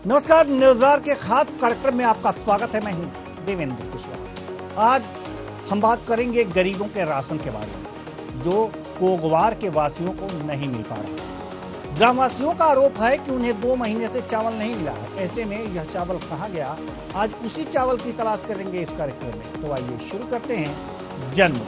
नमस्कार, न्यूज़आवर के खास कार्यक्रम में आपका स्वागत है। मैं हूं देवेंद्र कुशवाहा। आज हम बात करेंगे गरीबों के राशन के बारे में, जो कोगवार के वासियों को नहीं मिल पा रहा। ग्रामवासियों का आरोप है कि उन्हें 2 महीने से चावल नहीं मिला है। ऐसे में यह चावल कहाँ गया, आज उसी चावल की तलाश करेंगे इस कार्यक्रम में। तो आइए शुरू करते हैं जन्म।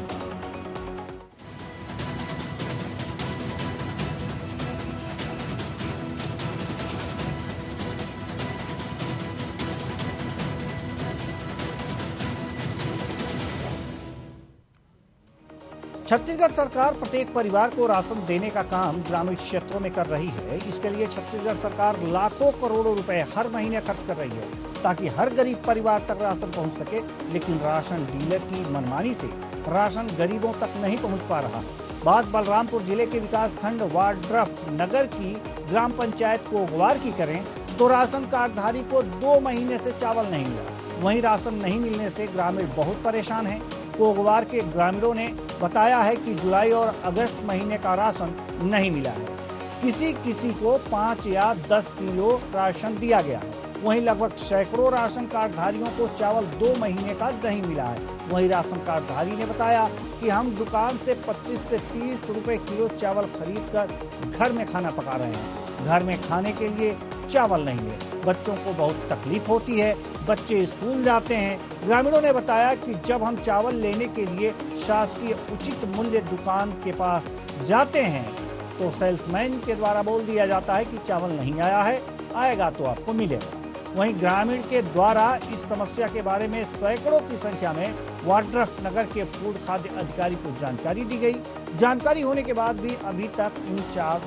छत्तीसगढ़ सरकार प्रत्येक परिवार को राशन देने का काम ग्रामीण क्षेत्रों में कर रही है। इसके लिए छत्तीसगढ़ सरकार लाखों करोड़ों रुपए हर महीने खर्च कर रही है, ताकि हर गरीब परिवार तक राशन पहुंच सके। लेकिन राशन डीलर की मनमानी से राशन गरीबों तक नहीं पहुंच पा रहा है। बात बलरामपुर जिले के विकास खंड वाड्रफ नगर की ग्राम पंचायत कोगवार की करें तो राशन कार्डधारी को 2 महीने से चावल नहीं मिला। वहीं राशन नहीं मिलने से ग्रामीण बहुत परेशान हैं। कोगवार के ग्रामीणों ने बताया है कि जुलाई और अगस्त महीने का राशन नहीं मिला है। किसी किसी को 5 या 10 किलो राशन दिया गया है। वहीं लगभग सैकड़ों राशन कार्डधारियों को चावल 2 महीने का नहीं मिला है। वहीं राशन कार्डधारी ने बताया कि हम दुकान से 25 से 30 रुपए किलो चावल खरीदकर घर में खाना पका रहे हैं। घर में खाने के लिए चावल नहीं है। बच्चों को बहुत तकलीफ होती है, बच्चे स्कूल जाते हैं। ग्रामीणों ने बताया कि जब हम चावल लेने के लिए शासकीय उचित मूल्य दुकान के पास जाते हैं तो सेल्समैन के द्वारा बोल दिया जाता है कि चावल नहीं आया है, आएगा तो आपको मिलेगा। वहीं ग्रामीण के द्वारा इस समस्या के बारे में सैकड़ों की संख्या में वाड्रफ नगर के फूड खाद्य अधिकारी को जानकारी दी गई। जानकारी होने के बाद भी अभी तक इन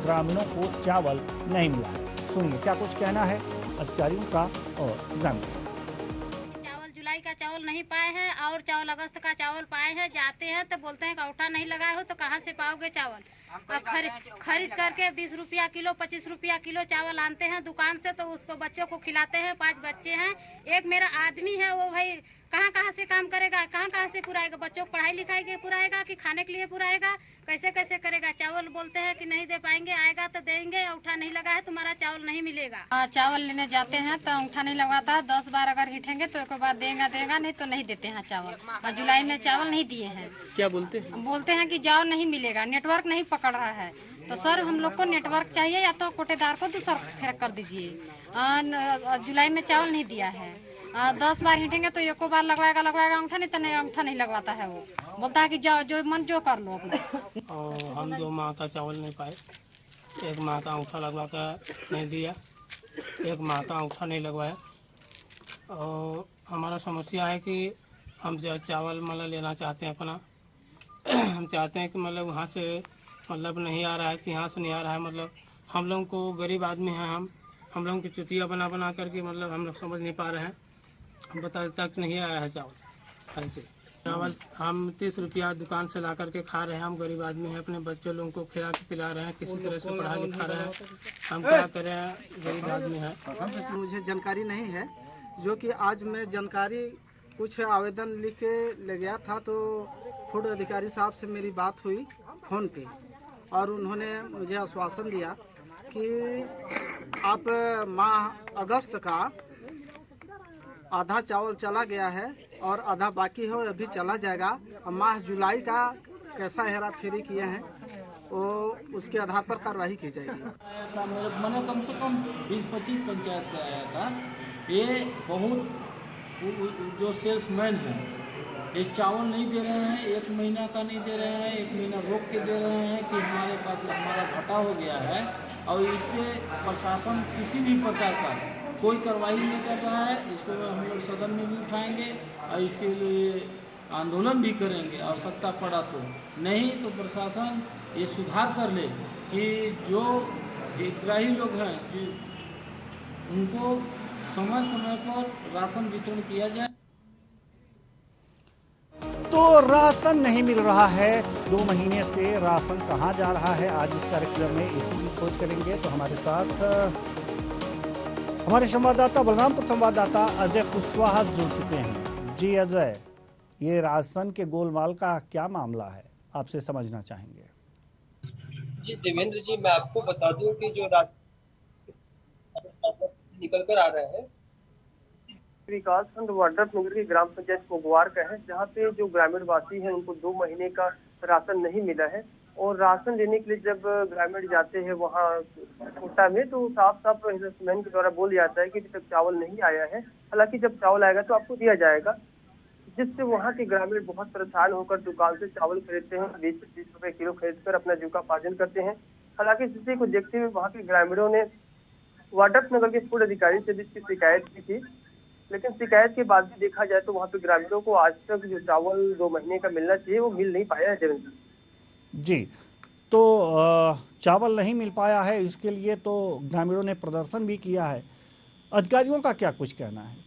ग्रामीणों को चावल नहीं मिला है। सुनिए क्या कुछ कहना है अधिकारियों का और ग्रामीण। जुलाई का चावल नहीं पाए हैं और चावल अगस्त का चावल पाए हैं। जाते हैं तो बोलते हैं कौटा नहीं लगाए हो तो कहाँ से पाओगे चावल। खरीद करके 20 रुपया किलो 25 रुपया किलो चावल आनते हैं दुकान से, तो उसको बच्चों को खिलाते हैं। 5 बच्चे हैं, एक मेरा आदमी है, वो भाई कहाँ से काम करेगा, कहाँ से पुराएगा। बच्चों को पढ़ाई लिखाई के पुराएगा कि खाने के लिए पुराएगा, कैसे करेगा। चावल बोलते हैं कि नहीं दे पाएंगे, आएगा तो देंगे, अंगूठा नहीं लगा है तुम्हारा चावल नहीं मिलेगा। चावल लेने जाते हैं तो अंगूठा नहीं लगाता, 10 बार अगर हिटेंगे तो एक बार देगा नहीं तो नहीं देते हैं चावल। और जुलाई में चावल नहीं दिए हैं। क्या बोलते हैं कि जाओ नहीं मिलेगा, नेटवर्क नहीं पकड़ रहा है। तो सर हम लोग को नेटवर्क चाहिए या तो कोटेदार को दूसरा फेरक कर दीजिए। जुलाई में चावल नहीं दिया है। 10 बार हिटेंगे तो एको बार लगवाएगा अंगूठा नहीं लगवाता है। वो बोलता है कि जाओ जो मन जो कर लो अपना। हम 2 माह का चावल नहीं पाए। 1 माह का अंगूठा लगवा कर नहीं दिया, 1 माह का अंगूठा नहीं लगवाया। और हमारा समस्या है कि हम जो चावल मतलब लेना चाहते हैं अपना हम चाहते हैं कि मतलब वहाँ से मतलब नहीं आ रहा है कि यहाँ से नहीं आ रहा है। मतलब हम लोग को गरीब आदमी हैं, हम लोगों की चुतिया बना करके मतलब हम लोग समझ नहीं पा रहे हैं। हम बता तक नहीं आया है चावल। ऐसे चावल हम 30 रुपया दुकान से ला करके खा रहे हैं। हम गरीब आदमी हैं, अपने बच्चों लोगों को खिला के पिला रहे हैं, किसी तरह से पढ़ा लिखा रहे हैं। हम क्या करें, गरीब आदमी है। मुझे जानकारी नहीं है, जो कि आज मैं जानकारी कुछ आवेदन लिख के ले गया था, तो फूड अधिकारी साहब से मेरी बात हुई फ़ोन पे, और उन्होंने मुझे आश्वासन दिया कि आप माह अगस्त का आधा चावल चला गया है और आधा बाकी है, अभी चला जाएगा। और माह जुलाई का कैसा हेरा फेरी किए हैं वो उसके आधार पर कार्रवाई की जाएगी। मैंने कम से कम 20-25 पंचायत से आया था। ये बहुत जो सेल्समैन है ये चावल नहीं दे रहे हैं, 1 महीना का नहीं दे रहे हैं, 1 महीना रोक के दे रहे हैं कि हमारे पास हमारा घाटा हो गया है। और इस पे प्रशासन किसी भी प्रकार का कोई कार्रवाई नहीं कर रहा है। इसको हम लोग सदन में भी उठाएंगे और इसके लिए आंदोलन भी करेंगे। आवश्यकता पड़ा तो, नहीं तो प्रशासन ये सुधार कर ले कि जो हितग्राही लोग हैं उनको समय पर राशन वितरण किया जाए। तो राशन नहीं मिल रहा है, 2 महीने से राशन कहां जा रहा है, आज इस कार्यक्रम में इसी की खोज करेंगे। तो हमारे साथ हमारे संवाददाता बलरामपुर संवाददाता अजय कुशवाहा जुड़ चुके हैं। जी अजय, ये राशन के गोलमाल का क्या मामला है, आपसे समझना चाहेंगे। जी देवेंद्र जी, मैं आपको बता दूं कि जो निकल कर आ रहा है। विकास खंड वाड्रप नगर की ग्राम पंचायत कोगवार का है, जहाँ पे जो ग्रामीण वासी हैं उनको 2 महीने का राशन नहीं मिला है। और राशन लेने के लिए जब ग्रामीण जाते हैं वहाँ कोटा में, तो साफ साफ मैन के द्वारा बोल जाता है कि अभी तक चावल नहीं आया है, हालांकि जब चावल आएगा तो आपको दिया जाएगा। जिससे वहाँ के ग्रामीण बहुत परेशान होकर दुकान से चावल खरीदते हैं, 20-25 रुपए किलो खरीद कर अपना जीविकोपार्जन करते हैं। हालांकि इस स्थिति को देखते हुए वहाँ के ग्रामीणों ने वाड्रप नगर के फूड अधिकारी से भी इसकी शिकायत की थी, लेकिन शिकायत के बाद भी देखा जाए तो वहाँ पे ग्रामीणों को आज तक जो चावल 2 महीने का मिलना चाहिए वो मिल नहीं पाया है। देवेंद्र जी, तो चावल नहीं मिल पाया है, इसके लिए तो ग्रामीणों ने प्रदर्शन भी किया है। अधिकारियों का क्या कुछ कहना है?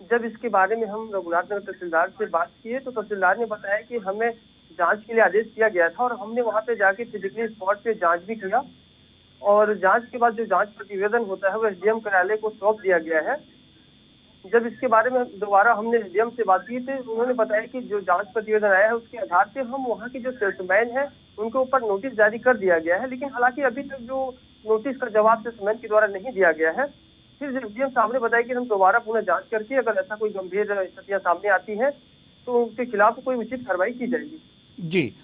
जब इसके बारे में हम रघुनाथ नगर तहसीलदार से बात किए तो तहसीलदार ने बताया कि हमें जांच के लिए आदेश दिया गया था और हमने वहां पे जाके फिजिकली स्पॉट पे जांच भी किया। और जांच के बाद जो जांच प्रतिवेदन होता है वो एसडीएम कार्यालय को सौंप दिया गया है। जब इसके बारे में दोबारा हमने एसडीएम से बात की थी, उन्होंने बताया कि जो जांच प्रतिवेदन आया है उसके आधार पे हम वहाँ के जो सेल्समैन है उनके ऊपर नोटिस जारी कर दिया गया है, लेकिन हालांकि अभी तक जो नोटिस का जवाब सेल्समैन के द्वारा नहीं दिया गया है। फिर एसडीएम सामने बताया कि हम दोबारा पुनः जांच करके अगर ऐसा कोई गंभीर स्थितियां सामने आती है तो उनके खिलाफ कोई उचित कार्रवाई की जाएगी। जी,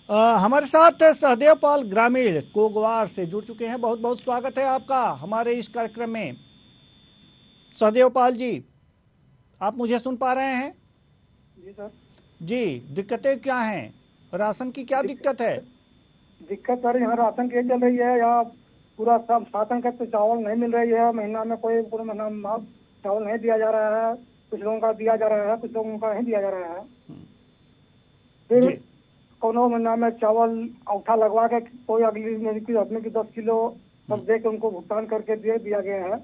हमारे साथ सहदेव पाल ग्रामीण कोगवार से जुड़ चुके हैं। बहुत बहुत स्वागत है आपका हमारे इस कार्यक्रम में। सहदेव पाल जी, आप मुझे सुन पा रहे हैं? जी सर। जी, दिक्कतें क्या हैं? राशन की क्या दिक्कत है? दिक्कत सर यहाँ राशन की चल रही है, यहाँ पूरा सब शासन का तो चावल नहीं मिल रही है। महीना में कोई पूरा महीना चावल नहीं दिया जा रहा है, कुछ लोगों का दिया जा रहा है, कुछ लोगों का नहीं दिया जा रहा है। फिर कोनो महीना में चावल औठा लगवा के कोई अगली महीने आदमी की 10 किलो सब दे के उनको भुगतान करके दे दिया गया है,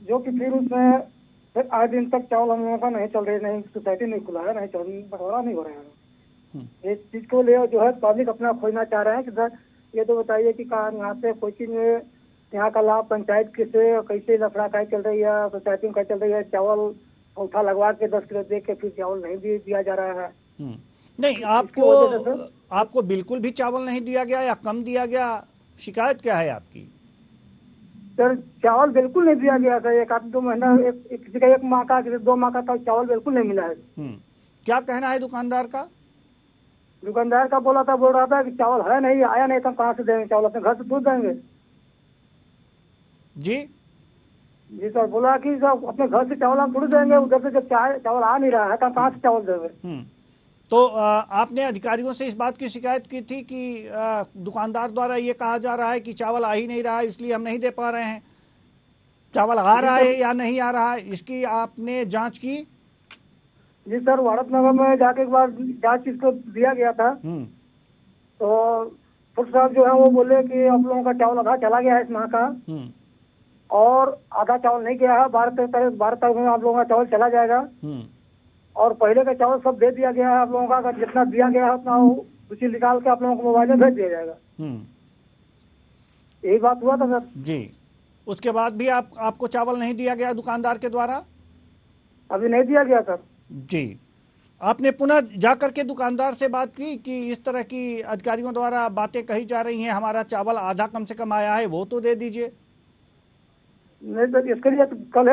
जो कि फिर उसमें फिर आए दिन तक चावल हम लोगों का नहीं चल रही, नहीं सोसाइटी नहीं खुला है, नहीं चल बंटवारा नहीं हो रहा है। इस चीज को ले जो है पब्लिक अपना खोजना चाह रहे हैं कि सर ये तो बताइए कि कहाँ यहाँ से कोचिंग में यहाँ का लाभ पंचायत कैसे लफड़ा काय चल रही है, सोसाइटी में क्या चल रही है। चावल औठा लगवा के 10 किलो दे के फिर चावल नहीं दिया जा रहा है। नहीं, आपको बिल्कुल भी चावल नहीं दिया गया या कम दिया गया? शिकायत क्या है आपकी? सर चावल बिल्कुल नहीं दिया गया था। 1-2 महीना किसी का 1 माह का, किसी 2 माह का चावल बिल्कुल नहीं मिला है। क्या कहना है दुकानदार का? दुकानदार का बोल रहा था कि चावल है नहीं, आया नहीं तो हम कहाँ से देंगे चावल, अपने घर से दूध देंगे। जी जी सर, बोला कि सब अपने घर से चावल हम दूध देंगे, उधर से जब चावल आ नहीं रहा है तो हम कहाँ से चावल देंगे। तो आपने अधिकारियों से इस बात की शिकायत की थी कि दुकानदार द्वारा ये कहा जा रहा है कि चावल आ ही नहीं रहा है इसलिए हम नहीं दे पा रहे हैं। चावल आ रहा है या नहीं आ रहा है, इसकी आपने जांच की? जी सर, वाड्रप नगर में जाके एक बार जांच इसको दिया गया था, तो फुट साहब जो है वो बोले कि आप लोगों का चावल आधा चला गया है इस माह का और आधा चावल नहीं गया है। 12 तारीख में आप लोगों का चावल चला जाएगा और पहले का चावल सब दे दिया गया है आप लोगों का, जितना दिया गया है उतना सूची निकाल के आप लोगों को मोबाइल में भेज दिया जाएगा। यही बात हुआ था सर। जी, उसके बाद भी आपको चावल नहीं दिया गया दुकानदार के द्वारा? अभी नहीं दिया गया सर। जी, आपने पुनः जाकर के दुकानदार से बात की कि इस तरह की अधिकारियों द्वारा बातें कही जा रही हैं, हमारा चावल आधा कम से कम आया है, वो तो दे दीजिए। नहीं सर, इसके लिए कल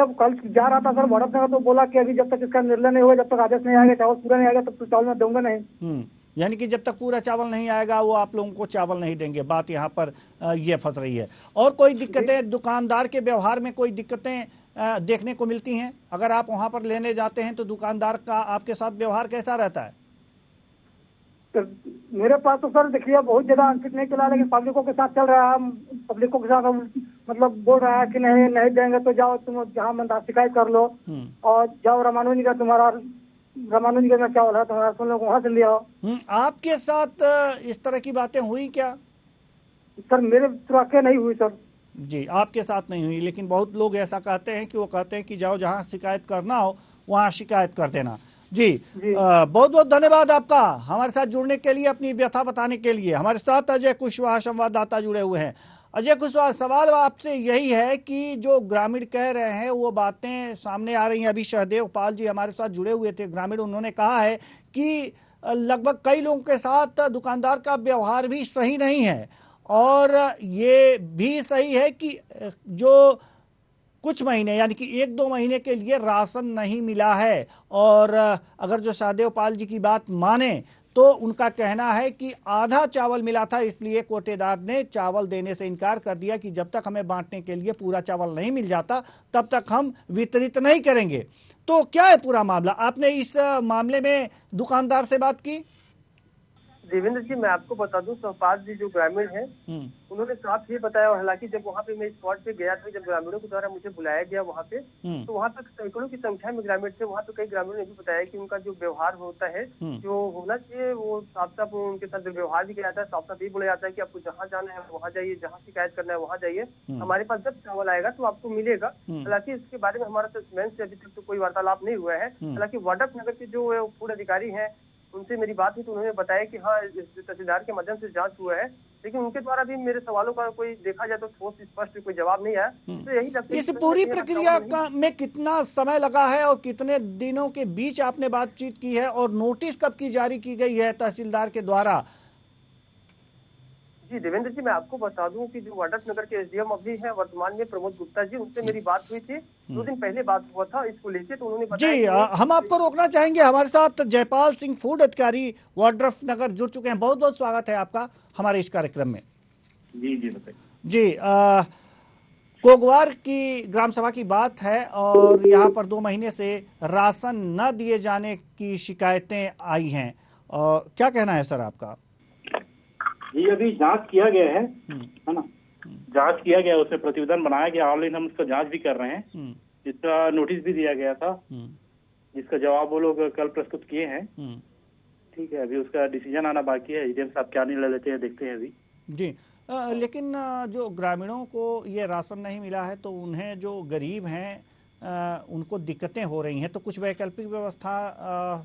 जा रहा था सर वाड्रप नगर, तो बोला कि अभी जब तक इसका निर्णय नहीं हुआ, जब तक आदेश नहीं आएगा, चावल पूरा नहीं आएगा तब तो चावल मैं दूंगा नहीं। यानी कि जब तक पूरा चावल नहीं आएगा वो आप लोगों को चावल नहीं देंगे। बात यहाँ पर ये फंस रही है। और कोई दिक्कतें दुकानदार के व्यवहार में, कोई दिक्कतें देखने को मिलती हैं? अगर आप वहाँ पर लेने जाते हैं तो दुकानदार का आपके साथ व्यवहार कैसा रहता है? तो मेरे पास तो सर देखिए बहुत ज्यादा अंकित नहीं चला, लेकिन पब्लिकों के साथ चल रहा है। पब्लिकों के साथ मतलब बोल रहा है कि नहीं देंगे तो जाओ तुम जहाँ मन शिकायत कर लो और जाओ रामानुजी का चावल है तुम्हारा, तुम लोग वहाँ से ले आओ। आपके साथ इस तरह की बातें हुई क्या? सर मेरे तो नहीं हुई सर। जी, आपके साथ नहीं हुई, लेकिन बहुत लोग ऐसा कहते हैं कि वो कहते हैं कि जाओ जहाँ शिकायत करना हो वहाँ शिकायत कर देना। जी, बहुत बहुत धन्यवाद आपका हमारे साथ जुड़ने के लिए, अपनी व्यथा बताने के लिए। हमारे साथ अजय कुशवाहा संवाददाता जुड़े हुए हैं। अजय कुशवाहा, सवाल आपसे यही है कि जो ग्रामीण कह रहे हैं वो बातें सामने आ रही हैं। अभी सहदेव पाल जी हमारे साथ जुड़े हुए थे ग्रामीण, उन्होंने कहा है कि लगभग कई लोगों के साथ दुकानदार का व्यवहार भी सही नहीं है और ये भी सही है कि जो कुछ महीने यानी कि 1-2 महीने के लिए राशन नहीं मिला है। और अगर जो सहदेव पाल जी की बात माने तो उनका कहना है कि आधा चावल मिला था, इसलिए कोटेदार ने चावल देने से इनकार कर दिया कि जब तक हमें बांटने के लिए पूरा चावल नहीं मिल जाता तब तक हम वितरित नहीं करेंगे। तो क्या है पूरा मामला? आपने इस मामले में दुकानदार से बात की? देवेंद्र जी, मैं आपको बता दूं, सहपाल जी जो ग्रामीण हैं उन्होंने साफ ये बताया। और हालांकि जब वहाँ पे मैं स्पॉट पे गया था, जब ग्रामीणों के द्वारा मुझे बुलाया गया वहाँ पे, तो वहाँ तक सैकड़ों की संख्या में ग्रामीण थे। वहाँ पे कई ग्रामीणों ने भी बताया कि उनका जो व्यवहार होता है, जो होना चाहिए, वो साफ साफ उनके साथ व्यवहार भी किया जाता है। साफ साफ ये बोला जाता है कि आपको जहाँ जाना है वहाँ जाइए, जहाँ शिकायत करना है वहाँ जाइए, हमारे पास जब चावल आएगा तो आपको मिलेगा। हालांकि इसके बारे में हमारा सस्पेंस से अभी तक तो कोई वार्तालाप नहीं हुआ है। हालांकि वाड्रफ नगर के जो फूड अधिकारी हैं उनसे मेरी बात हुई तो उन्होंने बताया कि हाँ, तहसीलदार के माध्यम से जांच हुआ है, लेकिन उनके द्वारा भी मेरे सवालों का कोई देखा जाए तो ठोस स्पष्ट कोई जवाब नहीं आया। तो यही लगता है इस पूरी प्रक्रिया में कितना समय लगा है और कितने दिनों के बीच आपने बातचीत की है, और नोटिस कब की जारी की गई है तहसीलदार के द्वारा? जी देवेंद्र जी, मैं आपको बता दूं कि जो वाड्रफ नगर के एसडीएम अभी हैं वर्तमान में प्रमोद गुप्ता जी, उनसे मेरी बात हुई थी 2 दिन पहले बात हुआ था इसको लेके। तो उन्होंने बताया जी, हम आपको रोकना चाहेंगे। हमारे साथ जयपाल सिंह फूड अधिकारी वाड्रफ नगर जुड़ चुके हैं। बहुत बहुत स्वागत है आपका हमारे इस कार्यक्रम में। जी जी बताइए। जी, कोगवार की ग्राम सभा की बात है और यहाँ पर 2 महीने से राशन न दिए जाने की शिकायतें आई हैं, और क्या कहना है सर आपका? जी, अभी जांच किया गया है ना, जांच किया गया, उसमें प्रतिवेदन बनाया गया, ऑनलाइन हम उसका जांच भी कर रहे हैं। इसका नोटिस भी दिया गया था, जिसका जवाब वो लोग कल प्रस्तुत किए हैं। ठीक है, अभी उसका डिसीजन आना बाकी है। एसडीएम साहब क्या निर्णय लेते हैं देखते हैं अभी। जी, लेकिन जो ग्रामीणों को ये राशन नहीं मिला है तो उन्हें, जो गरीब हैं, उनको दिक्कतें हो रही हैं, तो कुछ वैकल्पिक व्यवस्था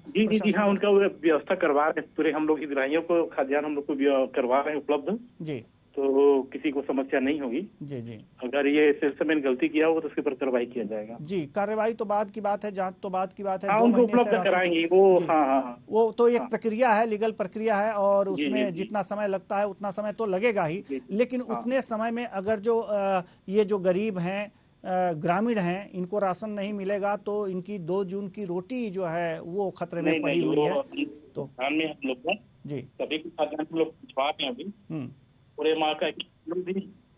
जी जी जी हाँ, उनका व्यवस्था करवा रहे हैं पूरे। हम लोग हितग्राहियों को खाद्यान्न हम लोग को करवा रहे हैं उपलब्ध जी, तो किसी को समस्या नहीं होगी। जी जी, अगर ये सेल्समैन गलती किया हो तो उसके ऊपर कार्रवाई किया जाएगा। जी, कार्रवाई तो बाद की बात है, जांच तो बाद की बात है। हाँ, उनको उपलब्ध कराएंगे वो। हाँ, वो तो एक प्रक्रिया है, लीगल प्रक्रिया है, और उसमें जितना समय लगता है उतना समय तो लगेगा ही। लेकिन उतने समय में अगर जो ये जो गरीब हैं, ग्रामीण हैं, इनको राशन नहीं मिलेगा तो इनकी 2 जून की रोटी जो है वो खतरे में पड़ी हुई है। तो हम लोग जी सभी खाद्यान्न हम लोग भिजवा रहे हैं अभी। पूरे माह का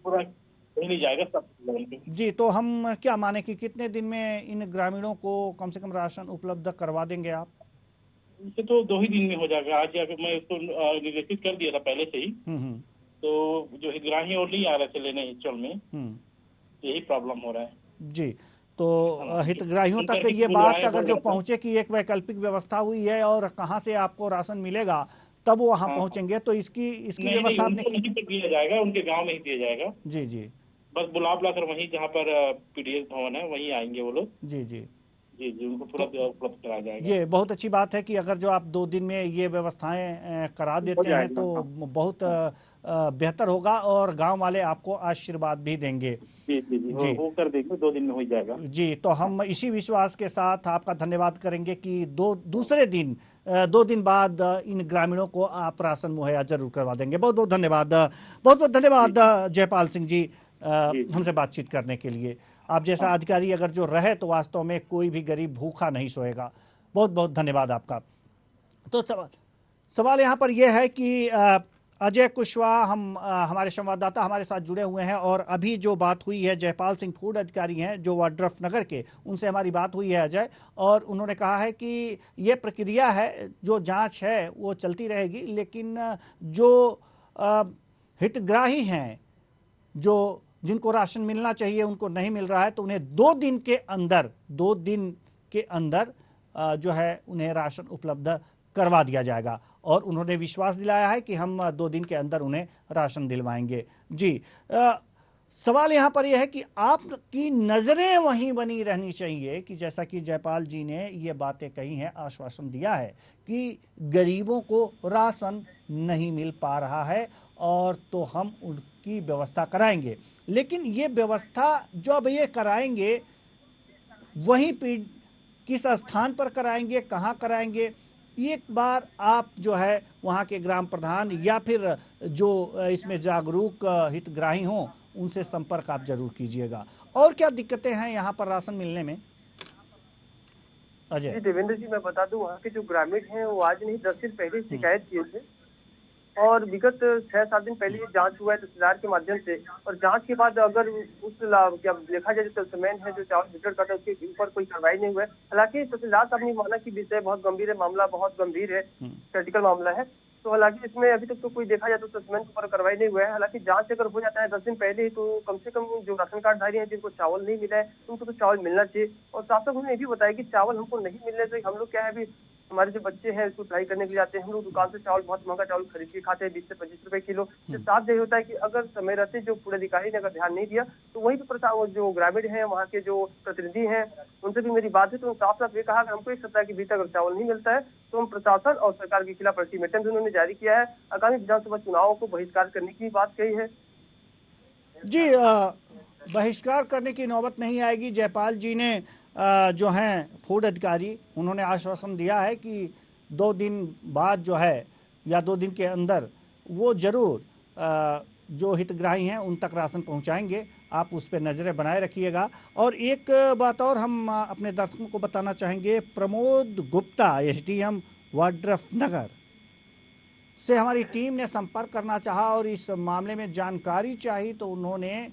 पूरा नहीं जाएगा सब। जी, तो हम क्या माने कि कितने दिन में इन ग्रामीणों को कम से कम राशन उपलब्ध करवा देंगे आप? इसे तो 2 ही दिन में हो जाएगा। आज जाकर मैं इसको निर्देशित कर दिया था पहले से ही। तो जो हितग्राही और नहीं आ रहे थे लेने चल में, यही प्रॉब्लम हो रहा है। जी, तो हितग्राहियों तक ये बात अगर जो पहुंचे कि एक वैकल्पिक व्यवस्था हुई है और कहां से आपको राशन मिलेगा, तब वो वहां पहुंचेंगे, तो इसकी व्यवस्था आपने की? दिया जाएगा, उनके गांव में ही दिया जाएगा। जी जी, बस बुलाकर वहीं जहाँ पर पीडीएस भवन है वहीं आएंगे वो लोग। जी जी जी जी, उनको तुरंत उपलब्ध कराया जाएगा। ये बहुत अच्छी बात है कि अगर जो आप 2 दिन में ये व्यवस्थाएं करा देते हैं तो बहुत बेहतर होगा, और गांव वाले आपको आशीर्वाद भी देंगे। जी जी जी, वो कर देंगे, 2 दिन में हो जाएगा। जी, तो हम इसी विश्वास के साथ आपका धन्यवाद करेंगे कि दूसरे दिन 2 दिन बाद इन ग्रामीणों को आप राशन मुहैया जरूर करवा देंगे। बहुत बहुत धन्यवाद, बहुत बहुत धन्यवाद जयपाल सिंह जी, हमसे बातचीत करने के लिए। आप जैसा अधिकारी अगर जो रहे तो वास्तव में कोई भी गरीब भूखा नहीं सोएगा। बहुत बहुत धन्यवाद आपका। तो सवाल यहाँ पर यह है कि अजय कुशवाहा हमारे संवाददाता हमारे साथ जुड़े हुए हैं, और अभी जो बात हुई है, जयपाल सिंह फूड अधिकारी हैं जो वाड्रफ नगर के, उनसे हमारी बात हुई है अजय, और उन्होंने कहा है कि ये प्रक्रिया है, जो जांच है वो चलती रहेगी, लेकिन जो हितग्राही हैं, जो जिनको राशन मिलना चाहिए उनको नहीं मिल रहा है, तो उन्हें 2 दिन के अंदर जो है उन्हें राशन उपलब्ध करवा दिया जाएगा, और उन्होंने विश्वास दिलाया है कि हम 2 दिन के अंदर उन्हें राशन दिलवाएंगे। जी, सवाल यहाँ पर यह है कि आपकी नज़रें वहीं बनी रहनी चाहिए कि जैसा कि जयपाल जी ने ये बातें कही हैं, आश्वासन दिया है कि गरीबों को राशन नहीं मिल पा रहा है, और तो हम उनकी व्यवस्था कराएंगे। लेकिन ये व्यवस्था जो अब ये कराएंगे, वहीं किस स्थान पर कराएंगे, कहाँ कराएंगे, एक बार आप जो है वहाँ के ग्राम प्रधान या फिर जो इसमें जागरूक हितग्राही हों उनसे संपर्क आप जरूर कीजिएगा। और क्या दिक्कतें हैं यहाँ पर राशन मिलने में? अजय जी देवेंद्र जी, मैं बता दूं, वहाँ के जो ग्रामीण हैं वो आज नहीं 10 दिन पहले शिकायत किए थे और विगत 6-7 दिन पहले ये जांच हुआ है तहसीलदार के माध्यम से। और जांच के बाद अगर क्या देखा जाए जो सेल्समैन है जो चावल वितरण करता है उसके ऊपर कोई कार्रवाई नहीं हुआ है। हालांकि तहसीलदार साहब ने माना कि विषय बहुत गंभीर है, मामला बहुत गंभीर है, क्रिटिकल मामला है, तो हालांकि इसमें अभी तक तो कोई देखा जाए तो सेल्समैन के ऊपर कार्रवाई नहीं हुआ है। हालांकि जांच अगर हो जाता है 10 दिन पहले ही तो कम से कम जो राशन कार्ड धारी है जिनको चावल नहीं मिला है उनको तो चावल मिलना चाहिए। और साथ साथ उन्होंने ये भी बताया कि चावल हमको नहीं मिलने से हम लोग क्या है, अभी हमारे जो बच्चे हैं स्कूल पढ़ाई करने के लिए जाते हैं, हम लोग दुकान से चावल बहुत महंगा चावल खरीद के खाते हैं 20 से 25 रुपए किलो। इसके साथ यही होता है कि अगर समय रहते जो पूरे अधिकारी ने अगर ध्यान नहीं दिया तो वही तो जो ग्रामीण है वहाँ के जो प्रतिनिधि हैं उनसे भी मेरी बात है तो साफ साफ ये कहा कि हमको 1 सप्ताह के भीतर अगर चावल नहीं मिलता है तो हम प्रशासन और सरकार के खिलाफ अल्टीमेटम भी उन्होंने जारी किया है। आगामी विधानसभा चुनावों को बहिष्कार करने की बात कही है। जी, बहिष्कार करने की नौबत नहीं आएगी। जयपाल जी ने जो हैं फूड अधिकारी, उन्होंने आश्वासन दिया है कि 2 दिन बाद जो है या 2 दिन के अंदर वो जरूर जो हितग्राही हैं उन तक राशन पहुंचाएंगे। आप उस पर नज़रें बनाए रखिएगा। और एक बात और हम अपने दर्शकों को बताना चाहेंगे, प्रमोद गुप्ता एसडीएम वाड्रफनगर से हमारी टीम ने संपर्क करना चाहा और इस मामले में जानकारी चाहिए तो उन्होंने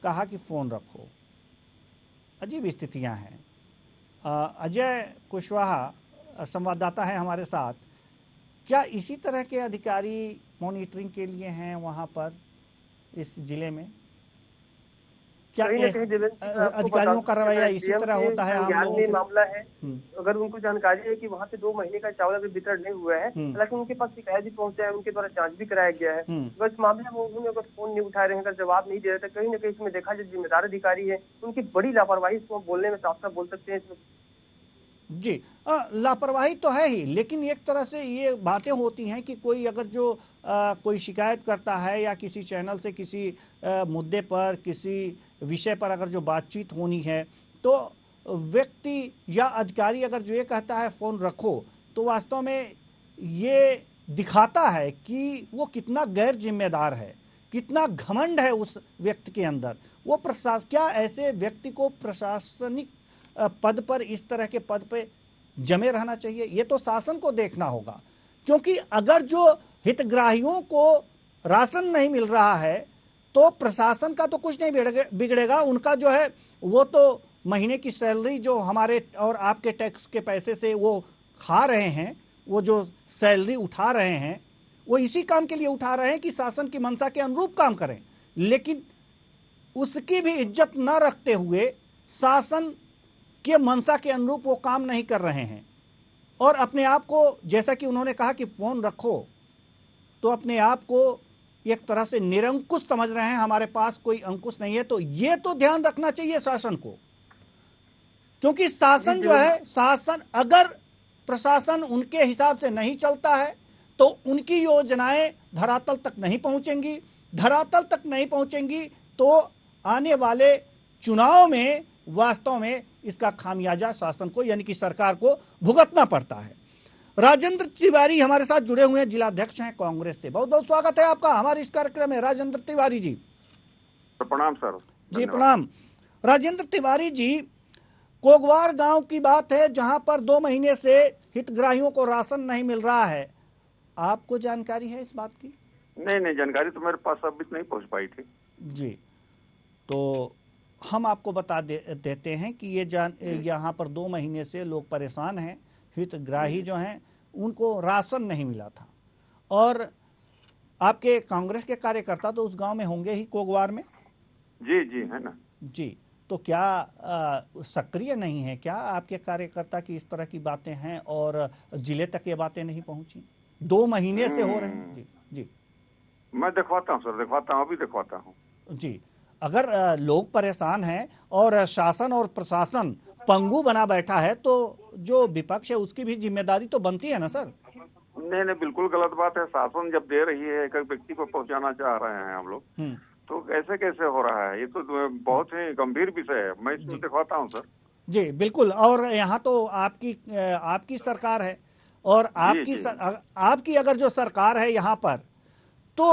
कहा कि फ़ोन रखो। अजीब स्थितियां हैं। अजय कुशवाहा संवाददाता हैं हमारे साथ। क्या इसी तरह के अधिकारी मॉनिटरिंग के लिए हैं वहां पर इस जिले में? क्या अधिकारियों का रवैया इसी तरह होता है? आम लोगों के मामला है, अगर उनको जानकारी है कि वहाँ से 2 महीने का चावल अभी वितरण नहीं हुआ है, हालांकि उनके पास शिकायत भी पहुंचा है, उनके द्वारा जांच भी कराया गया है, तो इस मामले में उन्होंने अगर फोन नहीं उठा रहे हैं, अगर जवाब नहीं दे रहे थे, कहीं ना कहीं इसमें देखा जाए जिम्मेदार अधिकारी है, उनकी बड़ी लापरवाही इसको बोलने में साफ साफ बोल सकते हैं। जी, लापरवाही तो है ही, लेकिन एक तरह से ये बातें होती हैं कि कोई अगर जो कोई शिकायत करता है या किसी चैनल से किसी मुद्दे पर किसी विषय पर अगर जो बातचीत होनी है तो व्यक्ति या अधिकारी अगर जो ये कहता है फ़ोन रखो तो वास्तव में ये दिखाता है कि वो कितना गैर जिम्मेदार है, कितना घमंड है उस व्यक्ति के अंदर। वो क्या ऐसे व्यक्ति को प्रशासनिक पद पर, इस तरह के पद पे जमे रहना चाहिए? ये तो शासन को देखना होगा, क्योंकि अगर जो हितग्राहियों को राशन नहीं मिल रहा है तो प्रशासन का तो कुछ नहीं बिगड़ेगा। उनका जो है वो तो महीने की सैलरी जो हमारे और आपके टैक्स के पैसे से वो खा रहे हैं, वो जो सैलरी उठा रहे हैं वो इसी काम के लिए उठा रहे हैं कि शासन की मंशा के अनुरूप काम करें, लेकिन उसकी भी इज्जत न रखते हुए शासन के मंशा के अनुरूप वो काम नहीं कर रहे हैं और अपने आप को, जैसा कि उन्होंने कहा कि फ़ोन रखो, तो अपने आप को एक तरह से निरंकुश समझ रहे हैं, हमारे पास कोई अंकुश नहीं है। तो ये तो ध्यान रखना चाहिए शासन को, क्योंकि शासन जो है, शासन अगर प्रशासन उनके हिसाब से नहीं चलता है तो उनकी योजनाएं धरातल तक नहीं पहुंचेंगी, धरातल तक नहीं पहुंचेंगी तो आने वाले चुनाव में वास्तव में इसका खामियाजा शासन को यानी कि सरकार को भुगतना पड़ता है। राजेंद्र तिवारी हमारे साथ जुड़े हुए हैं, जिलाध्यक्ष हैं कांग्रेस से। बहुत बहुत स्वागत है आपका हमारे इस कार्यक्रम में राजेंद्र तिवारी जी। प्रणाम सर। जी प्रणाम। राजेंद्र तिवारी जी, कोगवार गांव की बात है जहां पर 2 महीने से हितग्राहियों को राशन नहीं मिल रहा है। आपको जानकारी है इस बात की? नहीं, जानकारी तो मेरे पास अभी नहीं पहुंच पाई थी जी। तो हम आपको बता देते हैं कि ये यहाँ पर 2 महीने से लोग परेशान हैं। हितग्राही जो हैं उनको राशन नहीं मिला था और आपके कांग्रेस के कार्यकर्ता तो उस गांव में होंगे ही, कोगवार में। जी है ना जी। तो क्या सक्रिय नहीं है क्या आपके कार्यकर्ता की इस तरह की बातें हैं और जिले तक ये बातें नहीं पहुंची? 2 महीने से हो रहे हैं। जी मैं दिखवाता हूँ सर, अभी दिखवाता हूँ जी। अगर लोग परेशान हैं और शासन और प्रशासन पंगु बना बैठा है तो जो विपक्ष है उसकी भी जिम्मेदारी तो बनती है ना सर? नहीं, बिल्कुल गलत बात है। शासन जब दे रही है, एक व्यक्ति को पहुंचाना चाह रहे हैं हम लोग, तो कैसे हो रहा है? ये तो बहुत ही गंभीर विषय है। मैं इसमें दिखवाता हूँ सर। जी बिल्कुल। और यहाँ तो आपकी सरकार है और आपकी अगर जो सरकार है यहाँ पर तो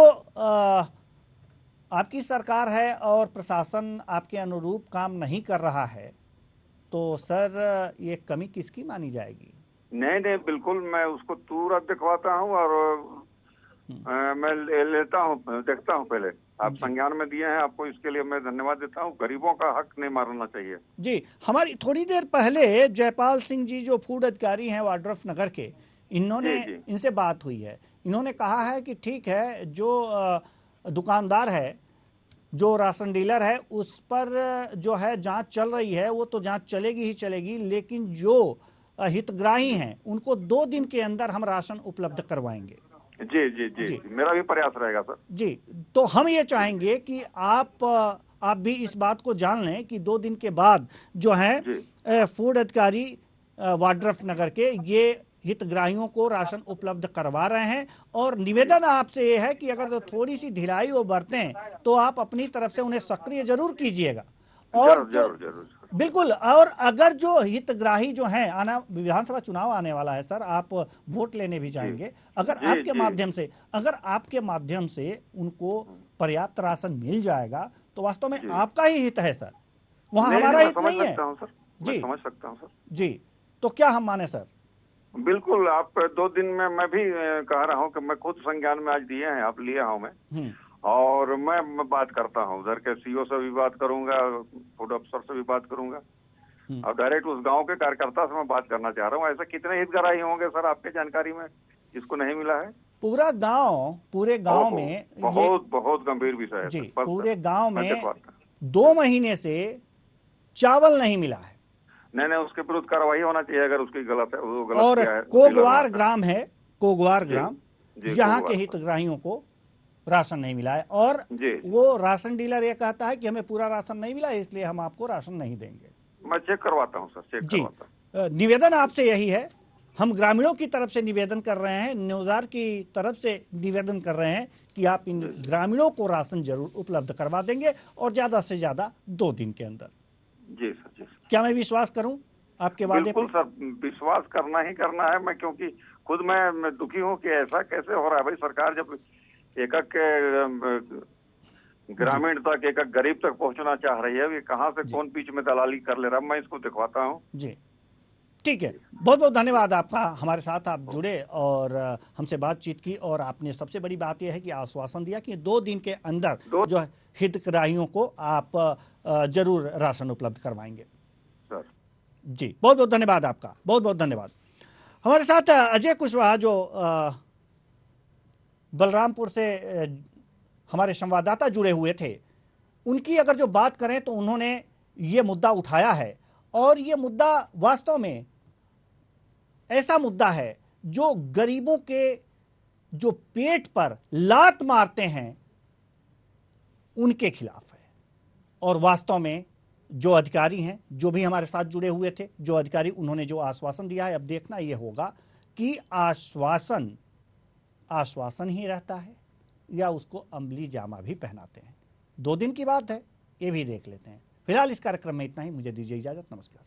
आपकी सरकार है और प्रशासन आपके अनुरूप काम नहीं कर रहा है, तो सर ये कमी किसकी मानी जाएगी? नहीं नहीं, बिल्कुल मैं उसको तुरंत दिखवाता हूँ और मैं लेता हूँ, देखता हूँ। पहले आप संज्ञान में दिए हैं, आपको इसके लिए मैं धन्यवाद देता हूँ। गरीबों का हक नहीं मारना चाहिए। जी, हमारी थोड़ी देर पहले जयपाल सिंह जी जो फूड अधिकारी हैं वाड्रफ नगर के, इनसे बात हुई है। इन्होंने कहा है कि ठीक है, जो दुकानदार है, जो राशन डीलर है, उस पर जो है जांच चल रही है, वो तो जांच चलेगी ही चलेगी, लेकिन जो हितग्राही हैं उनको 2 दिन के अंदर हम राशन उपलब्ध करवाएंगे। जी जी जी, जी। मेरा भी प्रयास रहेगा सर। जी, तो हम ये चाहेंगे कि आप भी इस बात को जान लें कि 2 दिन के बाद जो है फूड अधिकारी वाड्रफ नगर के ये हितग्राहियों को राशन उपलब्ध करवा रहे हैं। और निवेदन आपसे ये है कि अगर थोड़ी सी ढिलाई वो बरतें तो आप अपनी तरफ से उन्हें सक्रिय जरूर कीजिएगा। और जरूर। बिल्कुल, और अगर जो हितग्राही जो हैं, आना विधानसभा चुनाव आने वाला है सर, आप वोट लेने भी जाएंगे, अगर आपके माध्यम से उनको पर्याप्त राशन मिल जाएगा तो वास्तव में आपका ही हित है सर, वहाँ हमारा हित नहीं है। जी, समझ सकता हूँ सर। जी, तो क्या हम माने सर? बिल्कुल, आप 2 दिन में, मैं भी कह रहा हूँ कि मैं खुद संज्ञान में आज दिए हैं, आप लिया हूँ मैं, और मैं बात करता हूँ। उधर के सीओ से भी बात करूंगा, फूड अफसर से भी बात करूंगा, और डायरेक्ट उस गांव के कार्यकर्ता से मैं बात करना चाह रहा हूँ। ऐसे कितने हितग्राही होंगे सर आपके जानकारी में जिसको नहीं मिला है? पूरे गांव में बहुत गंभीर विषय है जी। पूरे गांव में 2 महीने से चावल नहीं मिला है। नहीं, उसके विरुद्ध कार्रवाई होना चाहिए अगर उसकी गलत है, वो गलत और है। कोगवार ग्राम है, कोगवार ग्राम, यहाँ के हितग्राहियों को राशन नहीं मिला है, और वो राशन डीलर ये कहता है कि हमें पूरा राशन नहीं मिला, इसलिए हम आपको राशन नहीं देंगे। मैं चेक करवाता हूँ सर, करवाता हूँ। निवेदन आपसे यही है, हम ग्रामीणों की तरफ से निवेदन कर रहे हैं, न्यूज़ार की तरफ से निवेदन कर रहे हैं कि आप इन ग्रामीणों को राशन जरूर उपलब्ध करवा देंगे, और ज्यादा से ज्यादा 2 दिन के अंदर। जी सर। क्या मैं विश्वास करूं आपके वादे पे? बिल्कुल सर, विश्वास करना ही करना है। मैं क्योंकि खुद मैं दुखी हूं कि ऐसा कैसे हो रहा है। भाई, सरकार जब एक ग्रामीण तक, एक गरीब तक पहुंचना चाह रही है, कहां से कौन बीच में दलाली कर ले रहा है, मैं इसको दिखवाता हूं। जी, ठीक है, बहुत बहुत धन्यवाद आपका, हमारे साथ आप जुड़े और हमसे बातचीत की। और आपने सबसे बड़ी बात यह है कि आश्वासन दिया कि 2 दिन के अंदर जो है हितग्राहियों को आप जरूर राशन उपलब्ध करवाएंगे सर। जी, बहुत बहुत धन्यवाद आपका, बहुत बहुत धन्यवाद। हमारे साथ अजय कुशवाहा जो बलरामपुर से हमारे संवाददाता जुड़े हुए थे, उनकी अगर जो बात करें तो उन्होंने ये मुद्दा उठाया है, और ये मुद्दा वास्तव में ऐसा मुद्दा है जो गरीबों के जो पेट पर लात मारते हैं उनके खिलाफ है। और वास्तव में जो अधिकारी हैं, जो भी हमारे साथ जुड़े हुए थे, जो अधिकारी, उन्होंने जो आश्वासन दिया है, अब देखना ये होगा कि आश्वासन ही रहता है या उसको अमली जामा भी पहनाते हैं। 2 दिन की बात है, ये भी देख लेते हैं। फिलहाल इस कार्यक्रम में इतना ही, मुझे दीजिए इजाजत, नमस्कार।